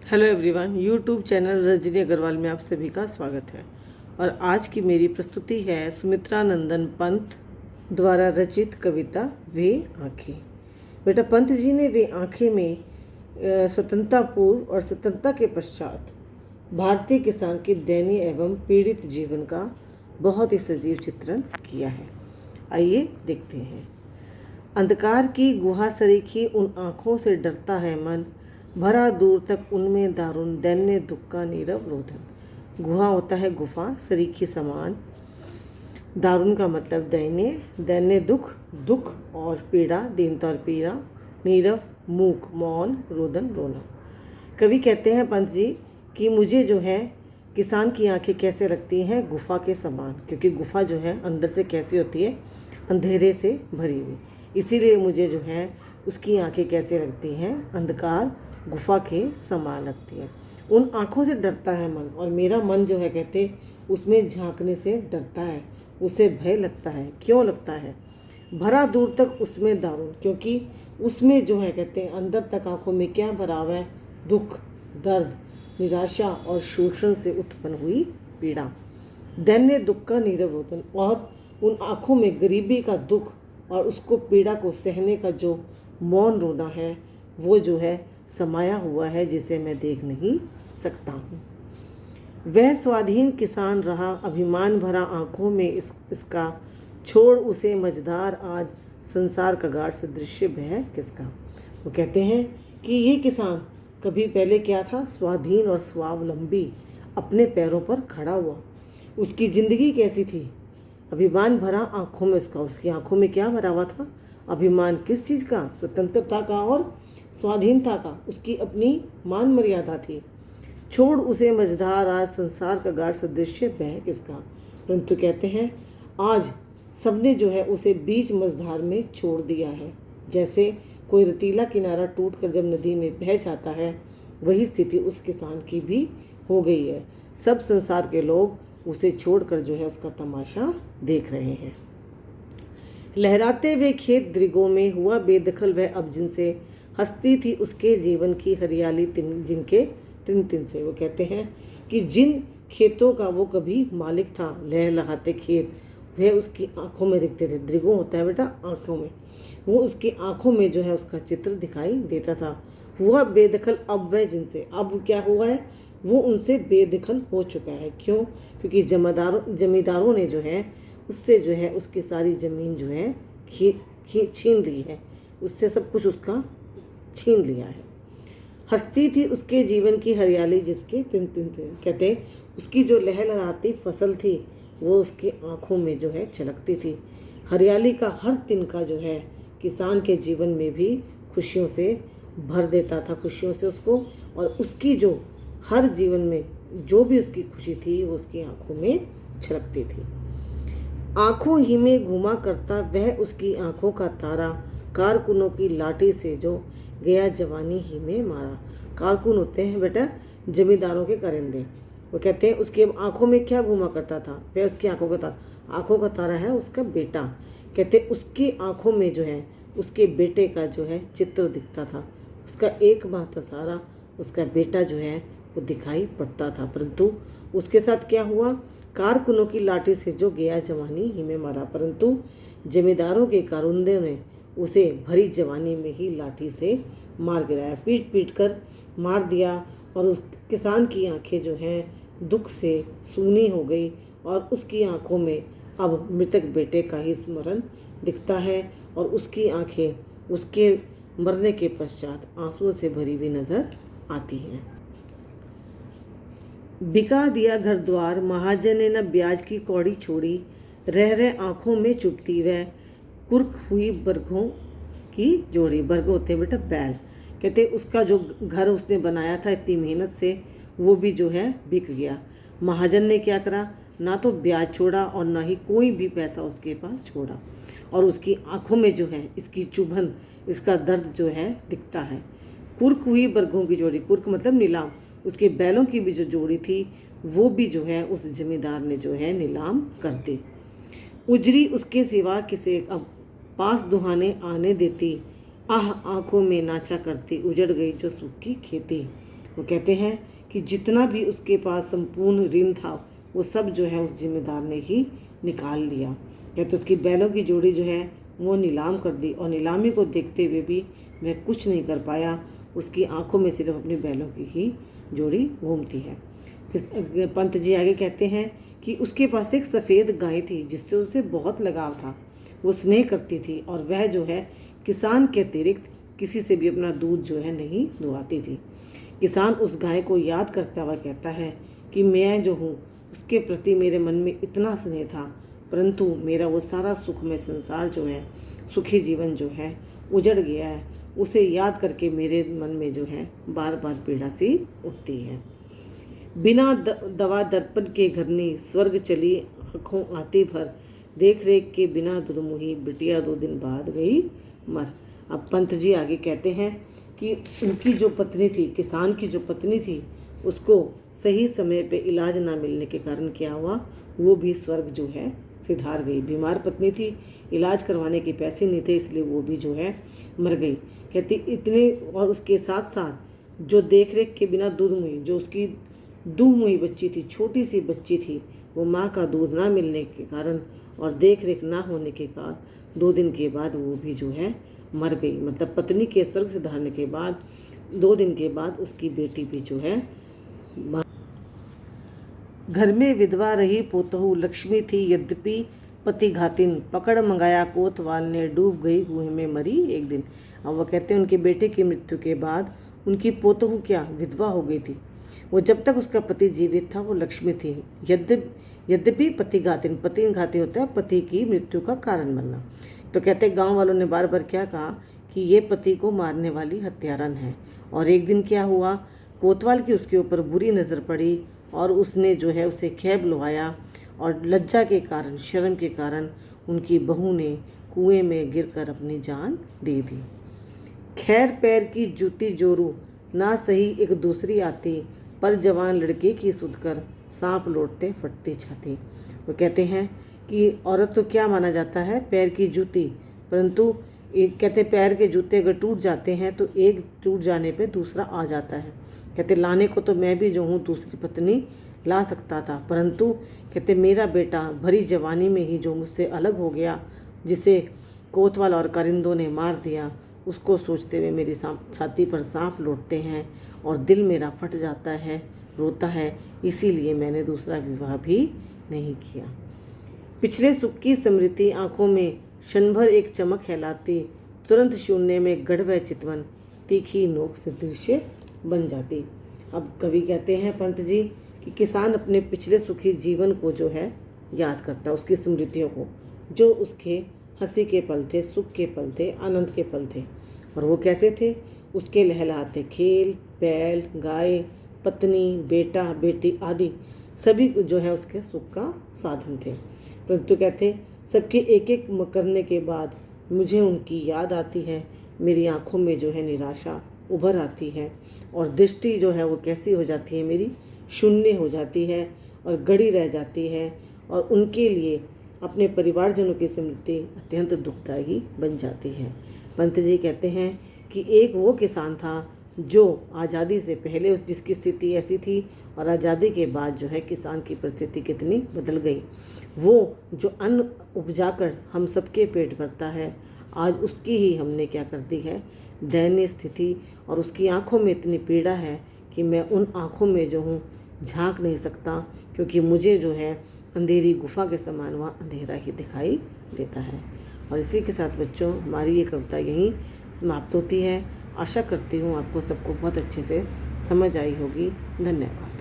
Hello everyone, YouTube channel Rajni Agarwal में आप सभी का स्वागत है। और आज की मेरी प्रस्तुति है सुमित्रा नंदन पंत द्वारा रचित कविता वे आँखें। बेटा, पंत जी ने वे आँखें में स्वतंत्रता पूर्व और स्वतंत्रता के पश्चात भारतीय किसान के दयनीय एवं पीड़ित जीवन का बहुत ही सजीव चित्रण किया है। आइए देखते हैं। अंधकार की गुहा सरीखी उन आँखों से डरता है मन, भरा दूर तक उनमें दारुण दैन्य दुख का नीरव रोदन। गुहा होता है गुफा, सरीखी समान। दारुण का मतलब दैन्य, दैन्य दुख, दुख और पीड़ा, दीनता और पीड़ा, नीरव मूक, मौन, रोदन रोना। कवि कहते हैं पंत जी कि मुझे जो है किसान की आंखें कैसे लगती हैं, गुफा के समान। क्योंकि गुफा जो है अंदर से कैसी होती है, अंधेरे से भरी हुई। इसीलिए मुझे जो है उसकी आंखें कैसे लगती हैं, अंधकार गुफा के समान लगती है। उन आँखों से डरता है मन, और मेरा मन जो है कहते उसमें झांकने से डरता है, उसे भय लगता है। क्यों लगता है? भरा दूर तक उसमें दारुण, क्योंकि उसमें जो है कहते हैं अंदर तक आँखों में क्या भरा हुआ है, दुख, दर्द, निराशा और शोषण से उत्पन्न हुई पीड़ा। दैन्य दुख का नीरव रोदन, और उन आँखों में गरीबी का दुख और उसको पीड़ा को सहने का जो मौन रोना है, वो जो है समाया हुआ है, जिसे मैं देख नहीं सकता हूँ। वह स्वाधीन किसान रहा, अभिमान भरा आँखों में इसका, छोड़ उसे मझधार आज संसार का गाढ़ सदृश्य भय किसका। वो कहते हैं कि ये किसान कभी पहले क्या था, स्वाधीन और स्वावलंबी, अपने पैरों पर खड़ा हुआ। उसकी ज़िंदगी कैसी थी? अभिमान भरा आँखों में इसका, उसकी आँखों में क्या भरा हुआ था? अभिमान किस चीज़ का? स्वतंत्रता का और स्वाधीनता का। उसकी अपनी मान मर्यादा थी। छोड़ उसे मझधार आज संसार का गाढ़ सदृश्य भय किसका। परंतु कहते हैं आज सबने जो है उसे बीच मझधार में छोड़ दिया है। जैसे कोई रेतीला किनारा टूटकर जब नदी में बह जाता है, वही स्थिति उस किसान की भी हो गई है। सब संसार के लोग उसे छोड़कर जो है उसका तमाशा देख रहे हैं। लहराते हुए खेत दृगों में हुआ बेदखल वह, अब जिनसे हंसती थी उसके जीवन की हरियाली जिनके तिन तिन से। वो कहते हैं कि जिन खेतों का वो कभी मालिक था, लहलहाते खेत, वह उसकी आंखों में दिखते थे। दृगों होता है बेटा आंखों में, वो उसकी आंखों में जो है उसका चित्र दिखाई देता था। हुआ बेदखल अब वह जिनसे, अब क्या हुआ है, वो उनसे बेदखल हो चुका है। क्यों? क्योंकि जमींदारों ने जो है उससे जो है उसकी सारी ज़मीन जो है छीन ली है, उससे सब कुछ उसका छीन लिया है। हंसती थी उसके जीवन की हरियाली जिसके तिन तिन थे। कहते उसकी जो लहलहाती फसल थी वो उसकी आंखों में जो है छलकती थी। हरियाली का हर तिनका जो है किसान के जीवन में भी खुशियों से भर देता था, खुशियों से उसको, और उसकी जो हर जीवन में जो भी उसकी खुशी थी वो उसकी आंखों में छलकती थी। आंखों ही में घुमा करता वह उसकी आंखों का तारा, कारकुनों की लाठी से जो गया जवानी ही में मारा। कारकुन होते हैं बेटा जमींदारों के करिंदे। वो कहते हैं उसकी आंखों में क्या घुमा करता था, वह उसकी आंखों का तारा, आंखों का तारा है उसका बेटा। कहते उसकी आंखों में जो है उसके बेटे का जो है चित्र दिखता था। उसका एकमात्र सहारा उसका बेटा जो है वो दिखाई पड़ता था। परंतु उसके साथ क्या हुआ? कारकुनों की लाठी से जो गया जवानी ही में मारा। परंतु जमींदारों के कारुंदे ने उसे भरी जवानी में ही लाठी से मार गिराया, पीट पीट कर मार दिया। और उस किसान की आंखें जो हैं दुख से सूनी हो गई, और उसकी आंखों में अब मृतक बेटे का ही स्मरण दिखता है, और उसकी आंखें उसके मरने के पश्चात आंसुओं से भरी हुई नज़र आती हैं। बिका दिया घर द्वार, महाजन ने न ब्याज की कौड़ी छोड़ी, रह रहे आँखों में चुभती वह, कुर्क हुई बरगों की जोड़ी। बरगो होते हैं बेटा बैल। कहते उसका जो घर उसने बनाया था इतनी मेहनत से, वो भी जो है बिक गया। महाजन ने क्या करा, ना तो ब्याज छोड़ा और ना ही कोई भी पैसा उसके पास छोड़ा, और उसकी आंखों में जो है इसकी चुभन, इसका दर्द जो है दिखता है। कुर्क हुई बरगों की जोड़ी, कुर्क मतलब नीलाम, उसके बैलों की भी जो जोड़ी थी वो भी जो है उस जमींदार ने जो है नीलाम कर दी। उजरी उसके सिवा किसे अब पास दुहाने आने देती, आह आंखों में नाचा करती, उजड़ गई जो सूखी खेती। वो कहते हैं कि जितना भी उसके पास संपूर्ण ऋण था वो सब जो है उस जिम्मेदार ने ही निकाल लिया। कहते उसकी बैलों की जोड़ी जो है वो नीलाम कर दी और नीलामी को देखते हुए भी वह कुछ नहीं कर पाया। उसकी आंखों में सिर्फ अपनी बैलों की ही जोड़ी घूमती है। पंत जी आगे कहते हैं कि उसके पास एक सफ़ेद गाय थी जिससे उसे बहुत लगाव था। वो स्नेह करती थी और वह जो है किसान के अतिरिक्त किसी से भी अपना दूध जो है नहीं दुहाती थी। किसान उस गाय को याद करता हुआ कहता है कि मैं जो हूँ उसके प्रति मेरे मन में इतना स्नेह था, परंतु मेरा वो सारा सुखमय संसार जो है, सुखी जीवन जो है उजड़ गया है। उसे याद करके मेरे मन में जो है बार बार पीड़ा सी उठती है। बिना दवा दर्पण के घरनी स्वर्ग चली आँखों आती भर, देख रेख के बिना दुधमुही बिटिया 2 दिन बाद गई मर। अब पंत जी आगे कहते हैं कि उनकी जो पत्नी थी, किसान की जो पत्नी थी, उसको सही समय पे इलाज ना मिलने के कारण क्या हुआ, वो भी स्वर्ग जो है सिधार गई। बीमार पत्नी थी, इलाज करवाने के पैसे नहीं थे, इसलिए वो भी जो है मर गई। कहती इतने, और उसके साथ साथ जो देख रेख के बिना दूध मुही, जो उसकी दूध मुही बच्ची थी, छोटी सी बच्ची थी, वो माँ का दूध ना मिलने के कारण और देख रेख ना होने के कारण 2 दिन के बाद वो भी जो है मर गई। मतलब पत्नी के स्वर्ग सिधारने के बाद 2 दिन के बाद उसकी बेटी भी जो है। घर में विधवा रही पोतहू लक्ष्मी थी, यद्यपि पति घातिन, पकड़ मंगाया कोतवाल ने, डूब गई कुएं में मरी एक दिन। अब वह कहते हैं उनके बेटे की मृत्यु के बाद उनकी पोतहू क्या विधवा हो गई थी। वो जब तक उसका पति जीवित था वो लक्ष्मी थी, यद्यपि पति घाती होता है पति की मृत्यु का कारण बनना। तो कहते गांव वालों ने बार बार क्या कहा कि ये पति को मारने वाली हत्यारन है। और एक दिन क्या हुआ, कोतवाल की उसके ऊपर बुरी नज़र पड़ी और उसने जो है उसे खैब लुभाया और लज्जा के कारण, शर्म के कारण उनकी बहू ने कुएं में गिरकर अपनी जान दे दी। खैर पैर की जूती जोरू ना सही एक दूसरी आती, पर जवान लड़के की सुधकर सांप लौटते फटती छाती। वो कहते हैं कि औरत तो क्या माना जाता है, पैर की जूती, परंतु एक कहते पैर के जूते अगर टूट जाते हैं तो एक टूट जाने पे दूसरा आ जाता है। कहते लाने को तो मैं भी जो हूँ दूसरी पत्नी ला सकता था, परंतु कहते मेरा बेटा भरी जवानी में ही जो मुझसे अलग हो गया, जिसे कोतवाल और कारिंदों ने मार दिया, उसको सोचते हुए मेरी छाती पर सांप लौटते हैं और दिल मेरा फट जाता है, रोता है। इसीलिए मैंने दूसरा विवाह भी नहीं किया। पिछले सुख की स्मृति आंखों में क्षण भर एक चमक फैलाती, तुरंत शून्य में गढ़ व चितवन, तीखी नोक से दृश्य बन जाती। अब कवि कहते हैं पंत जी कि किसान अपने पिछले सुखी जीवन को जो है याद करता है, उसकी स्मृतियों को, जो उसके हंसी के पल थे, सुख के पल थे, आनंद के पल थे। और वो कैसे थे, उसके लहलाते खेल, बैल, गाय, पत्नी, बेटा, बेटी आदि सभी जो है उसके सुख का साधन थे। परंतु कहते सबके एक एक करने के बाद मुझे उनकी याद आती है, मेरी आंखों में जो है निराशा उभर आती है और दृष्टि जो है वो कैसी हो जाती है, मेरी शून्य हो जाती है और गड़ी रह जाती है। और उनके लिए अपने परिवारजनों की स्मृति अत्यंत दुखदायी बन जाती है। पंत जी कहते हैं कि एक वो किसान था जो आज़ादी से पहले जिसकी स्थिति ऐसी थी और आज़ादी के बाद जो है किसान की परिस्थिति कितनी बदल गई। वो जो अन्न उपजाकर हम सबके पेट भरता है, आज उसकी ही हमने क्या कर दी है, दयनीय स्थिति। और उसकी आंखों में इतनी पीड़ा है कि मैं उन आंखों में जो हूँ झांक नहीं सकता, क्योंकि मुझे जो है अंधेरी गुफा के समान वहाँ अंधेरा ही दिखाई देता है। और इसी के साथ बच्चों हमारी ये कविता यहीं समाप्त होती है। आशा करती हूँ आपको सबको बहुत अच्छे से समझ आई होगी। धन्यवाद।